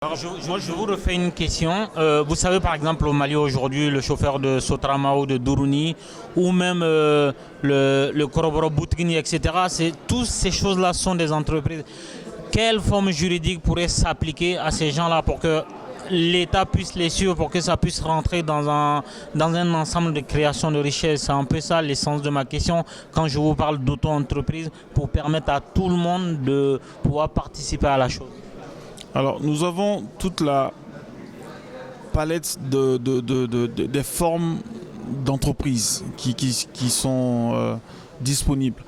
Alors, je vous refais une question. Vous savez, par exemple, au Mali aujourd'hui, le chauffeur de Sotrama ou de Duruni, ou même le Koroboro Boutgini, etc., toutes ces choses-là sont des entreprises. Quelle forme juridique pourrait s'appliquer à ces gens-là pour que l'État puisse les suivre, pour que ça puisse rentrer dans un ensemble de création de richesse? C'est un peu ça l'essence de ma question quand je vous parle d'auto-entreprise, pour permettre à tout le monde de pouvoir participer à la chose. Alors, nous avons toute la palette des formes d'entreprise qui sont disponibles.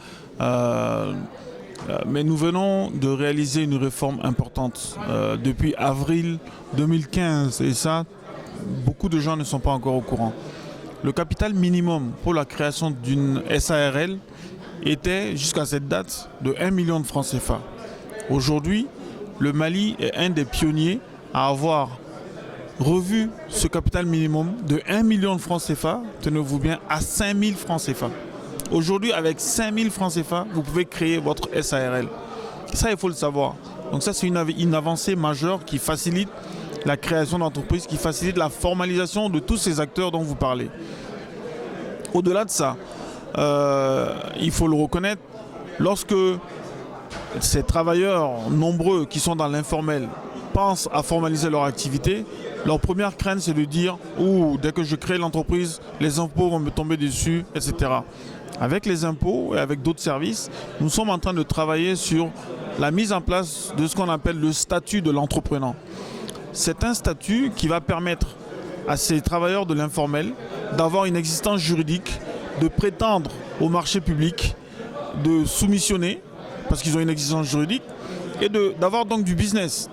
Mais nous venons de réaliser une réforme importante depuis avril 2015. Et ça, beaucoup de gens ne sont pas encore au courant. Le capital minimum pour la création d'une SARL était, jusqu'à cette date, de 1 million de francs CFA. Aujourd'hui, le Mali est un des pionniers à avoir revu ce capital minimum de 1 million de francs CFA, tenez-vous bien, à 5 000 francs CFA. Aujourd'hui, avec 5 000 francs CFA, vous pouvez créer votre SARL. Ça, il faut le savoir. Donc ça, c'est une avancée majeure qui facilite la création d'entreprises, qui facilite la formalisation de tous ces acteurs dont vous parlez. Au-delà de ça, il faut le reconnaître, lorsque ces travailleurs nombreux qui sont dans l'informel pensent à formaliser leur activité, leur première crainte, c'est de dire « Ouh, dès que je crée l'entreprise, les impôts vont me tomber dessus, etc. » Avec les impôts et avec d'autres services, nous sommes en train de travailler sur la mise en place de ce qu'on appelle le statut de l'entrepreneur. C'est un statut qui va permettre à ces travailleurs de l'informel d'avoir une existence juridique, de prétendre au marché public, de soumissionner, parce qu'ils ont une existence juridique, et d'avoir donc du business.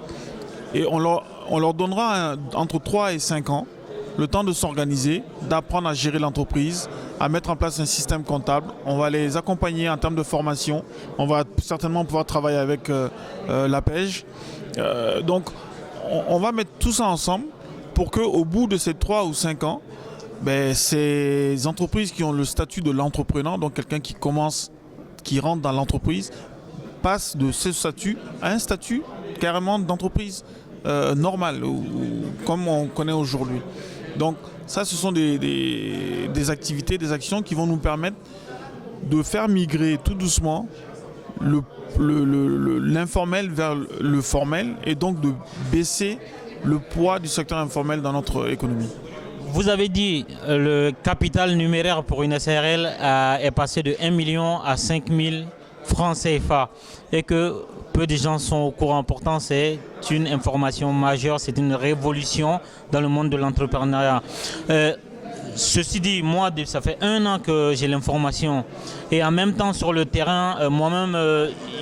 Et on leur donnera entre 3 et 5 ans le temps de s'organiser, d'apprendre à gérer l'entreprise, à mettre en place un système comptable. On va les accompagner en termes de formation. On va certainement pouvoir travailler avec la PEJ. Donc, on va mettre tout ça ensemble pour qu'au bout de ces 3 ou 5 ans, ces entreprises qui ont le statut de l'entrepreneur, donc quelqu'un qui rentre dans l'entreprise, passe de ce statut à un statut carrément d'entreprise normale, comme on connaît aujourd'hui. Donc ça, ce sont des activités, des actions qui vont nous permettre de faire migrer tout doucement l'informel vers le formel, et donc de baisser le poids du secteur informel dans notre économie. Vous avez dit le capital numéraire pour une SARL est passé de 1 million à 5 000 francs CFA, et que peu de gens sont au courant. Pourtant, c'est une information majeure, c'est une révolution dans le monde de l'entrepreneuriat. Ceci dit, moi, ça fait 1 an que j'ai l'information, et en même temps sur le terrain, moi-même,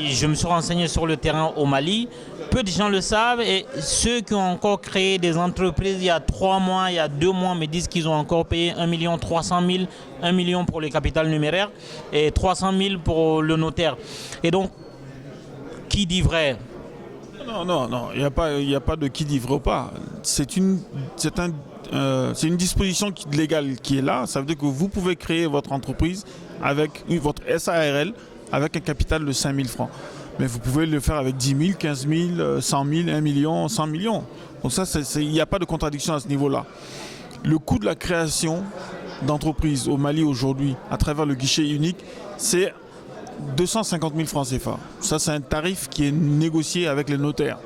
je me suis renseigné sur le terrain au Mali. Peu de gens le savent, et ceux qui ont encore créé des entreprises il y a 3 mois, il y a 2 mois, me disent qu'ils ont encore payé 1 300 000, 1 million pour le capital numéraire et 300 000 pour le notaire. Et donc, qui dit vrai? Non, il n'y a pas de qui dit vrai ou pas. C'est une disposition légale qui est là. Ça veut dire que vous pouvez créer votre entreprise avec votre SARL avec un capital de 5 000 francs. Mais vous pouvez le faire avec 10 000, 15 000, 100 000, 1 million, 100 millions. Donc ça, il n'y a pas de contradiction à ce niveau-là. Le coût de la création d'entreprise au Mali aujourd'hui, à travers le guichet unique, c'est 250 000 francs CFA. Ça, c'est un tarif qui est négocié avec les notaires.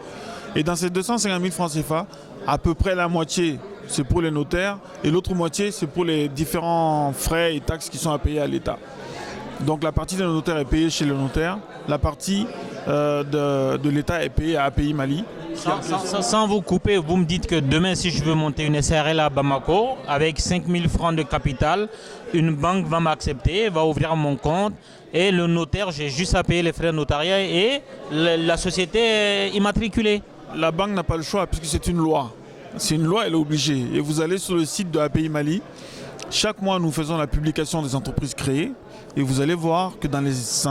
Et dans ces 250 000 francs CFA, à peu près la moitié, c'est pour les notaires, et l'autre moitié, c'est pour les différents frais et taxes qui sont à payer à l'État. Donc la partie de notaire est payée chez le notaire, la partie de l'État est payée à API Mali. Sans vous couper, vous me dites que demain, si je veux monter une SARL à Bamako, avec 5 000 francs de capital, une banque va m'accepter, va ouvrir mon compte, et le notaire, j'ai juste à payer les frais de notariat, et la société est immatriculée. La banque n'a pas le choix, puisque c'est une loi. C'est une loi, elle est obligée. Et vous allez sur le site de API Mali. Chaque mois, nous faisons la publication des entreprises créées, et vous allez voir que dans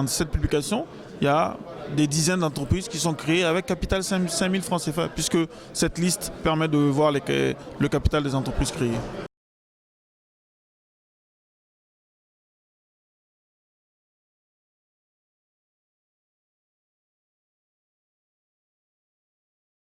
cette publication, il y a des dizaines d'entreprises qui sont créées avec capital 5 000 francs CFA, puisque cette liste permet de voir le capital des entreprises créées.